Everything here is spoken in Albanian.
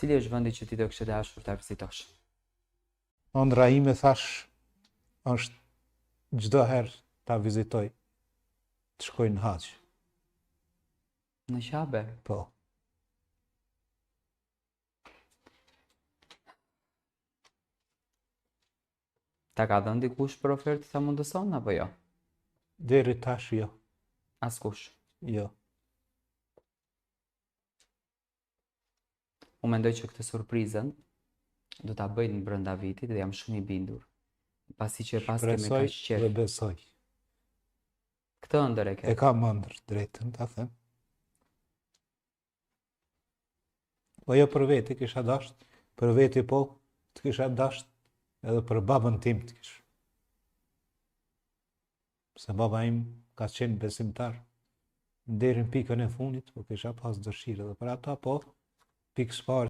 Cili është vendi që ti do kishe dashur ta vizitosh? Ëndra ime thash është çdo herë ta vizitoj, të shkoj në Hax. Në Qabe? Po. Ta ka dhënë dikush për ofertë ta mundëson apo jo? Deri tash jo. Askush. Jo. Unë mendoj që këtë surprizën do ta bëjnë brenda vitit dhe jam shumë i bindur. Pasi që pas kemi Shpresoj kaq qef. dhe besoj. Këtë ëndër e ke. E kam ëndër, drejtën ta them. Po jo për veti kisha dasht, për veti po, të kisha dasht edhe për babën tim të kish. Se baba im ka qenë besimtar deri në pikën e fundit, po kisha pas dëshirë edhe për ata po, pikës parë